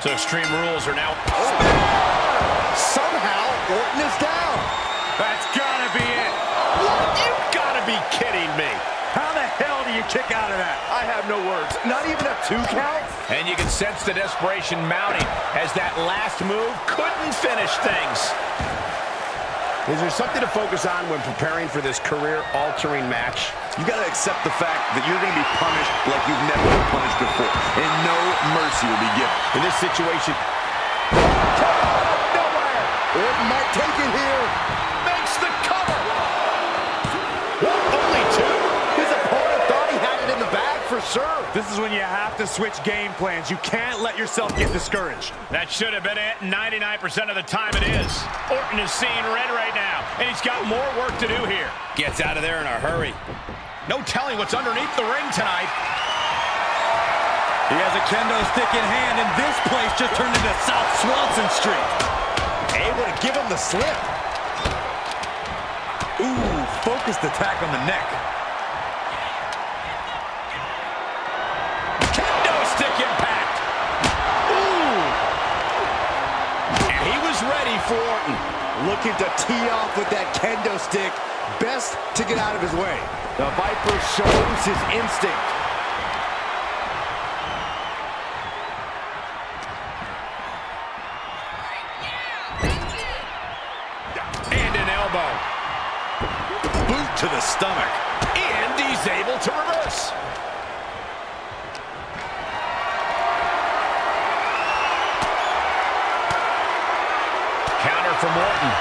So Extreme Rules are now... Somehow, Orton is down. That's gotta be it. You've gotta be kidding me. How the hell do you kick out of that? I have no words. Not even a 2 count? And you can sense the desperation mounting as that last move couldn't finish things. Is there something to focus on when preparing for this career-altering match? You got to accept the fact that you're going to be punished like you've never been punished before, and no mercy will be given. In this situation, nowhere. Orton might take it here. Makes the cover. Only 2. His opponent thought he had it in the bag for sure. This is when you have to switch game plans. You can't let yourself get discouraged. That should have been it. 99% of the time it is. Orton is seeing red right now, and he's got more work to do here. Gets out of there in a hurry. No telling what's underneath the ring tonight. He has a kendo stick in hand, and this place just turned into South Swanson Street. Able to give him the slip. Ooh, focused attack on the neck. Kendo stick impact. Ooh. And he was ready for Orton. Looking to tee off with that kendo stick. Best to get out of his way. The Viper shows his instinct. And an elbow. Boot to the stomach. And he's able to reverse. Counter from Orton.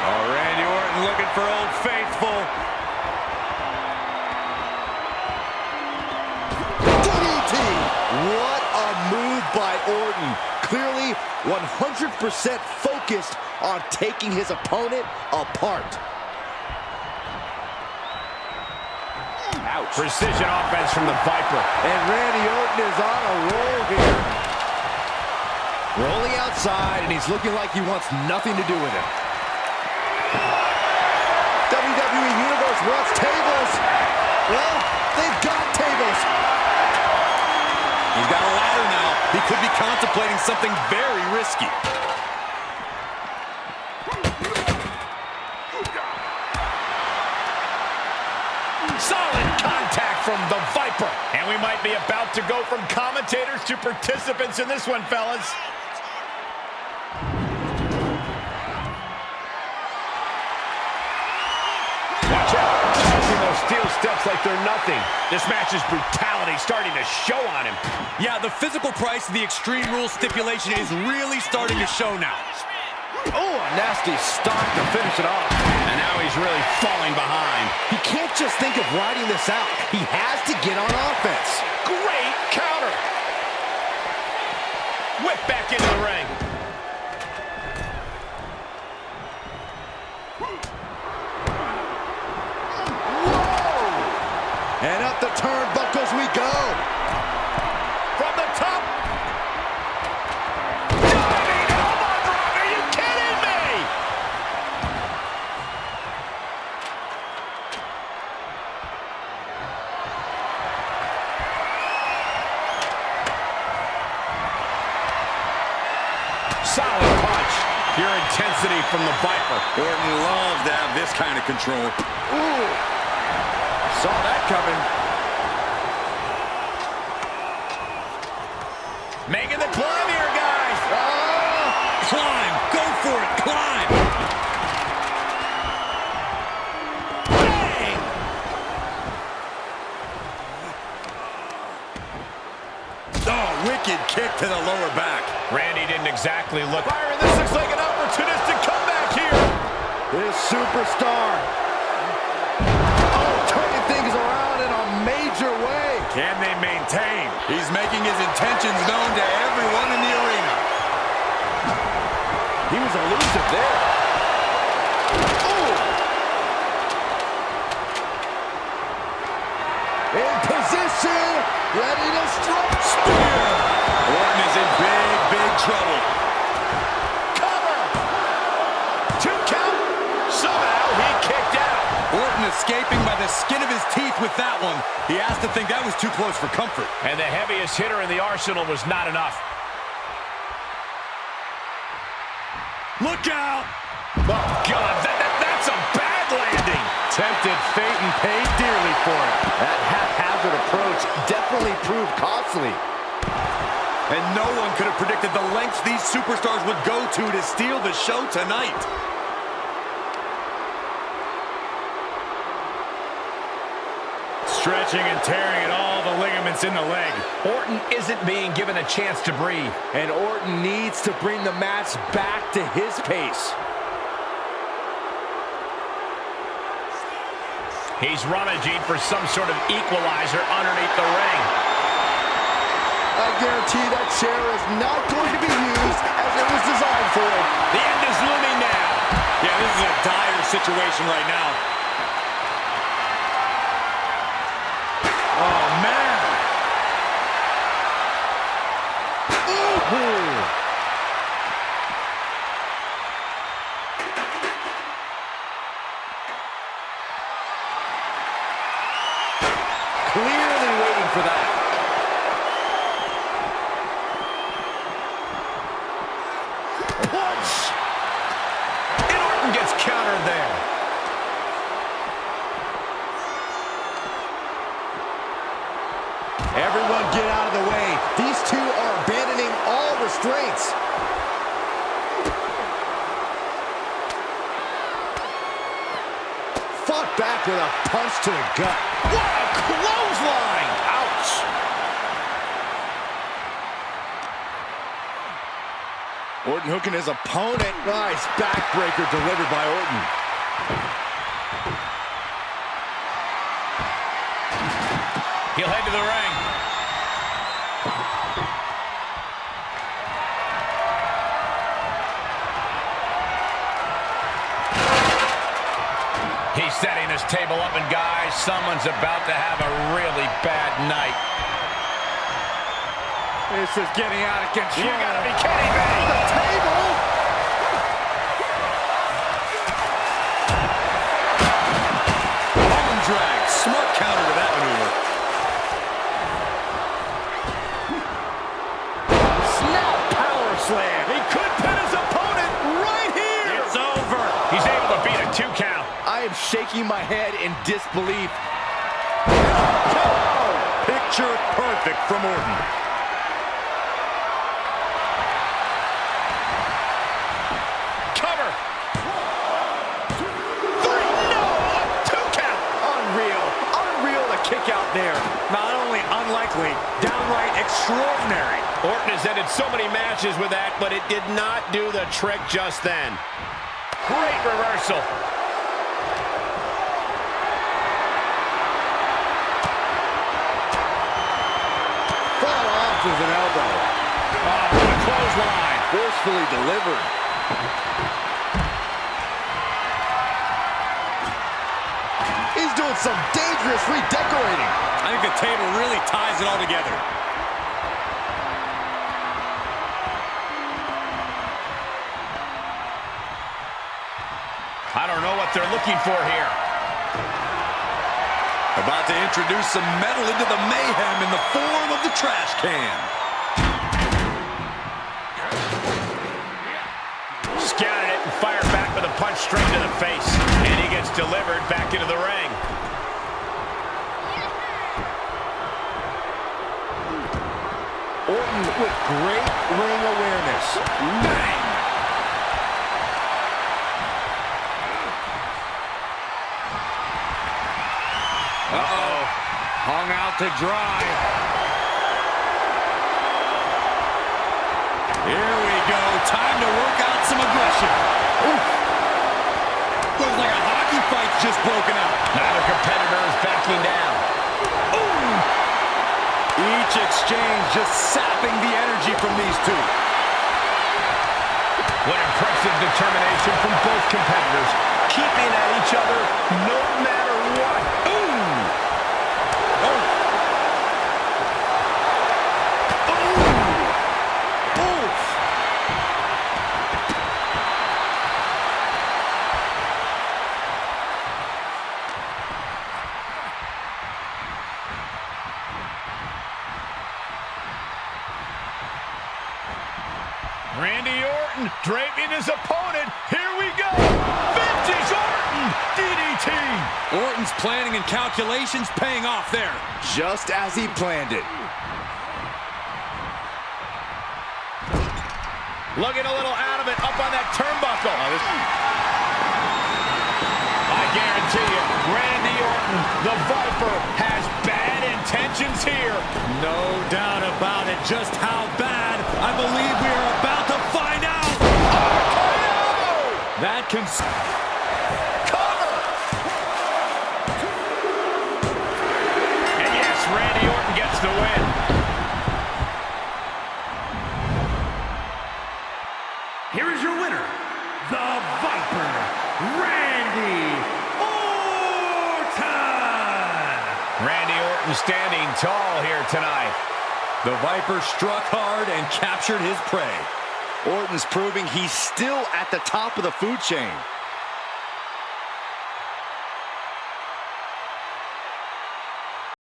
Oh, Randy Orton looking for Old Faithful. DDT! What a move by Orton. Clearly 100% focused on taking his opponent apart. Ouch. Precision offense from the Viper. And Randy Orton is on a roll here. Rolling outside, and he's looking like he wants nothing to do with it. WWE Universe wants tables. Well, they've got tables. He's got a ladder now. He could be contemplating something very risky. Solid contact from the Viper. And we might be about to go from commentators to participants in this one, fellas. Watch out. Using those steel steps like they're nothing. This match's brutality starting to show on him. Yeah, the physical price of the Extreme Rules stipulation is really starting to show now. Oh, a nasty stop to finish it off. And now he's really falling behind. He can't just think of riding this out. He has to get on offense. Great counter. Whip back into the ring. And up the turnbuckles we go. From the top. Diving elbow drop. Are you kidding me? Solid punch. Pure intensity from the Viper. Orton loves to have this kind of control. Ooh. Saw that coming. Making the climb here, guys. Climb. Go for it. Climb. Bang! Oh, wicked kick to the lower back. Randy didn't exactly look. Byron, this looks like an opportunistic comeback here. This superstar. Oh, turning things around in a major way. Can they maintain? He's making his intentions known to everyone in the arena. He was elusive there. Ooh. In position. Ready to strike. Spear. Orton is in big, big trouble. Cover. 2 count. Somehow he kicked out. Orton escaping by the the skin of his teeth with that one. He has to think that was too close for comfort. And the heaviest hitter in the arsenal was not enough. Look out! Oh, God, that's a bad landing. Tempted fate and paid dearly for it. That haphazard approach definitely proved costly. And no one could have predicted the lengths these superstars would go to steal the show tonight. Stretching and tearing at all the ligaments in the leg. Orton isn't being given a chance to breathe. And Orton needs to bring the match back to his pace. He's rummaging for some sort of equalizer underneath the ring. I guarantee that chair is not going to be used as it was designed for. The end is looming now. Yeah, this is a dire situation right now. Oh, man. Ooh. Clearly waiting for that. Punch! And Orton gets countered there. Everyone get out of the way. These two are abandoning all restraints. Fought back with a punch to the gut. What a clothesline! Ouch! Orton hooking his opponent. Nice backbreaker delivered by Orton. He'll head to the ring. He's setting his table up, and guys, someone's about to have a really bad night. This is getting out of control. You gotta be kidding me! The table! Arm drag. Smart counter to that maneuver. Snap power slam. He could pin his opponent right here! It's over. He's able to beat a 2 count. I am shaking my head in disbelief. Picture perfect from Orton. Cover! 1, 2, 3, no! A 2 count! Unreal. Unreal to kick out there. Not only unlikely, downright extraordinary. Orton has ended so many matches with that, but it did not do the trick just then. Great reversal. Fought off with an elbow. Oh, what a clothesline. Forcefully delivered. He's doing some dangerous redecorating. I think the table really ties it all together. I don't know what they're looking for here. About to introduce some metal into the mayhem in the form of the trash can. Scouted it and fired back with a punch straight to the face. And he gets delivered back into the ring. Orton with great ring awareness. Bang! Uh-oh. Hung out to dry. Here we go. Time to work out some aggression. Oof. Looks like a hockey fight's just broken out. Neither competitor is backing down. Ooh. Each exchange just sapping the energy from these two. What impressive determination from both competitors. Keeping at each other no matter what. Ooh! Oh. Ooh! Oof! Randy Orton draping his opponent. Here we go. Vintage Orton DDT. Orton's planning and calculations paying off there. Just as he planned it. Looking a little out of it, up on that turnbuckle. I guarantee you, Randy Orton, the Viper, has bad intentions here. No doubt about it. Just how bad, I believe we are about to find out. RKO! That can... Cover! And yes, Randy Orton gets the win. Here is your winner, the Viper, Randy Orton! Randy Orton standing tall here tonight. The Viper struck hard and captured his prey. Orton's proving he's still at the top of the food chain.